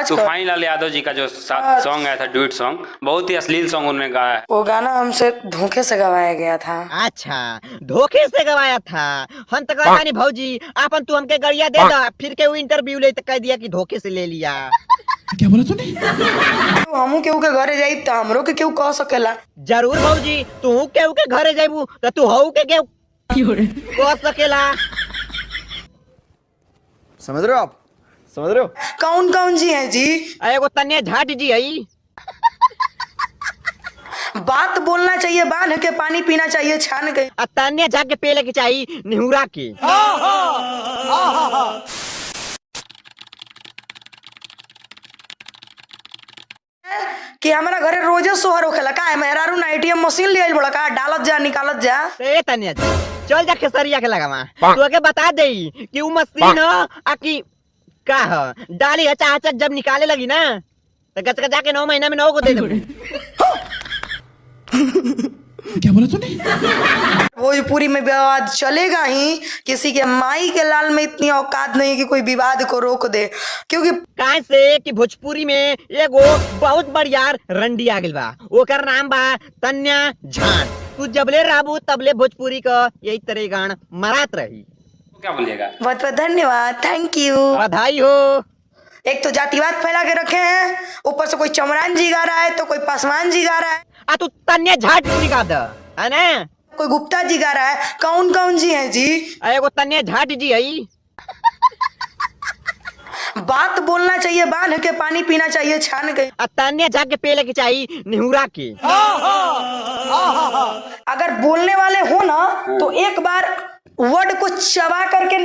तूफानी लाल यादव जी का जो सॉन्ग आया था, ड्यूट सॉन्ग, बहुत ही अश्लील सॉन्ग उन्होंने गाया है। वो गाना हमसे धोखे से गवाया गया था। अच्छा, धोखे से गवाया था। हम तो कहता नहीं भौजी, आपन तू हमके गड़िया दे दा, फिर के वो इंटरव्यू ले तो कह दिया कि धोखे से ले लिया। क्या बोला तूने? हमू केहू के घरे जाइब त हमरो के केहू कह सकेला। जरूर भौजी, तू केहू के घरे जाइबू तो तू हऊ के केहू कह सकेला। समझ रहे हो आप? समझ रहे हो? कौन कौन जी है जी? एगो तन्या झाट जी है। बात बोलना चाहिए बांध के, पानी पीना चाहिए छान के। तन्या झाट के पेले के चाहिए निहुरा के। कि हमारा घरे रोजे सोहर होखेला का? मेहरारू ना एटीएम मशीन ले आइल बड़ा का, डालत जा निकालत जा। ए तन्या जी, चल जा खेसरिया के लगावा, तू के बता दे कि वो मशीन ह आ कि का ह। डाली है चाचा जब निकाले लगी ना तो गचगचा के 9 महीना में 9 को दे दे। क्या बोला तूने? भोजपुरी में विवाद चलेगा ही, किसी के माई के लाल में इतनी औकात नहीं कि कोई विवाद को रोक दे। क्योंकि काहे से कि भोजपुरी में एगो बहुत बढ़िया रंडी आ गइल बा, ओकर नाम बा तन्या झाट। तू जबले रहबू तबले भोजपुरी का यही तरह गान मरात रही। क्या बोलिएगा? बहुत बहुत धन्यवाद, थैंक यू। बधाई हो। एक तो जातिवाद फैला के रखे हैं, ऊपर से कोई चमरान जी गा रहा है तो कोई पासवान जी गा रहा है, आ तू तन्या झाट गा द, है ना? कोई गुप्ता जी गा रहा है। कौन कौन जी है जी? एगो तन्या झाट जी है। बात बोलना चाहिए बांध के, पानी पीना चाहिए छान के। तन्या झाट के पेले के चाहिए निहुरा के। अगर बोलने वाले हो ना तो एक बार वर्ड को चबा करके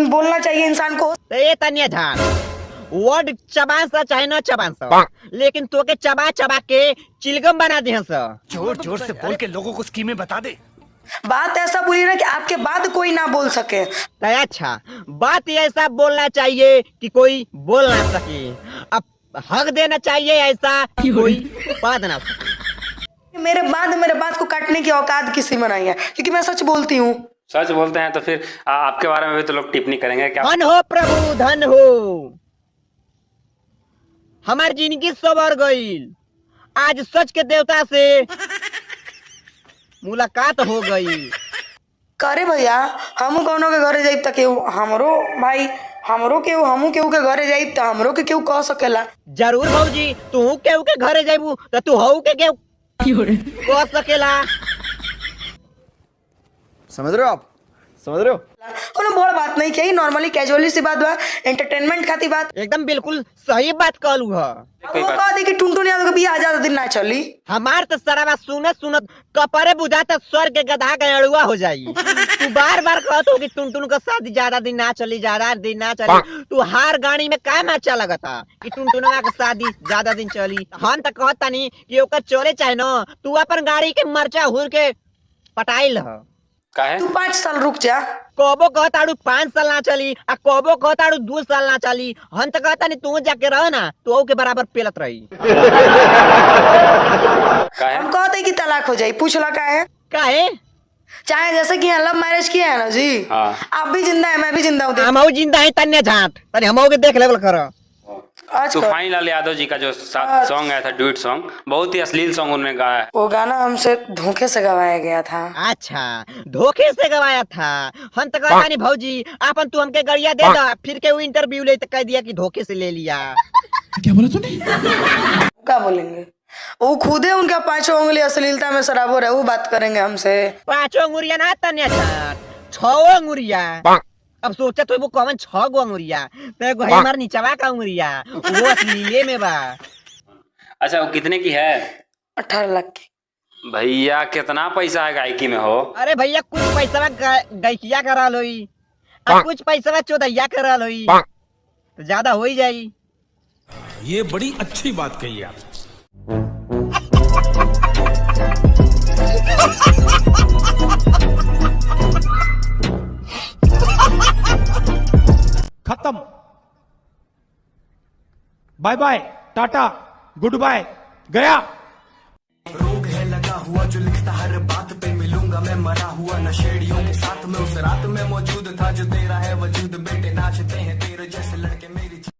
बोलना चाहिए इंसान को। तो ये तन्या झाट वर्ड चबान सा चाहे न चबान सा, लेकिन तो के चबा चबा के चिलगम बना दे। जोर जोर से बोल के लोगों को स्कीमें बता दे। बात ऐसा बोली ना कि आपके बाद कोई ना बोल सके। तो अच्छा, बात ऐसा बोलना चाहिए कि कोई बोल ना सके। अब हक देना चाहिए ऐसा कि कोई बात ना सके। मेरे बात को काटने की औकात किसी में नहीं है, क्योंकि मैं सच बोलती हूँ। सच बोलते हैं तो फिर आपके बारे में भी तो लोग टिप्पणी करेंगे क्या? धन हो प्रभु धन हो, हमारी जिंदगी सवर गई। आज सच के देवता से मुलाकात हो गई। करे भैया, हमू कौनो के घरे जाइब त केहू हमरो भाई, हमरो केहू हमू केहू के घरे जाइब त हमरो के केहू कह सकेला। जरूर भौजी, तू केहू के घरे जाइबू तो तू हऊ के केहू कह सकेला। समझ रहे हो आप? समझ रहे हो? कोनो बड़ बात नहीं कही, नॉर्मली कैजुअली सी बात बा, एंटरटेनमेंट खाती बात। एकदम बिल्कुल सही बात कहलू है। वो कह दे कि टुनटुन यादव के बियाह ज्यादा दिन ना चली। हमार तो सारा बात सुनत सुनत कपड़े बुझाता स्वर के गधा का अड़ुआ हो जाई। तू बार बार कहत हो कि टुनटुन का शादी ज्यादा दिन ना चली, ज्यादा दिन ना चली। तू हर गाड़ी में का अच्छा लगता कि टुनटुनवा का शादी ज्यादा दिन चली। हम तो कहता नहीं कि ओकर चले चाहे न, तू अपन गाड़ी के मर्चा हुर के पटाइल ह। काहे? तू 5 साल रुक जा। कबो कहताड़ू 5 साल ना चली, आ कबो कहताड़ू 2 साल ना चली। हम तो कहता नहीं तू जाके रह ना, तू के बराबर पेलत रही। काहे? हम कहते कि तलाक हो जाए, पूछला काहे? काहे? चाहे जैसे कि लव मैरिज किया है ना जी, हाँ। आप भी जिंदा है मैं भी जिंदा हूँ। हम जिंदा है तन्या झाट, तनी हम के देख लेवल कर। तूफानी लाल यादव जी का जो सॉन्ग आया था, ड्यूट सॉन्ग, बहुत ही अश्लील सॉन्ग उन्होंने गाया है। वो गाना हमसे धोखे से गवाया गया था। अच्छा, धोखे से गवाया था। हम तो कहता नहीं भौजी, आपन तू हमके गड़िया दे दा, फिर के वो इंटरव्यू ले तो कह दिया कि धोखे से ले लिया। क्या बोला तूने? क्या बोलेंगे? वो खुदे उनका 5 उंगली अश्लीलता में सराबोर है, वो बात करेंगे हमसे। 5 अंगुरिया ना तन्या झाट, 6 अंगुरिया। अब सोचा तो वो कौन 6 गो अंगुरिया, तेरे को है हमार नीचवा का अंगुरिया, वो अश्लीले में बा। अच्छा, वो कितने की है? 18 लाख की। भैया कितना पैसा है गायकी में हो? अरे भैया, कुछ पैसा गैकिया करा लोई, कुछ पैसा चौदैया करा लोई, तो ज्यादा हो ही जाई। ये बड़ी अच्छी बात कही आप। खत्म, bye bye, tata, good bye, गया। रोग है लगा हुआ जो लिखता हर बात पे, मिलूंगा मैं मरा हुआ नशेड़ियों के साथ में। उस रात में मौजूद था जो तेरा है वजूद, बेटे नाचते हैं तेरे जैसे लड़के मेरी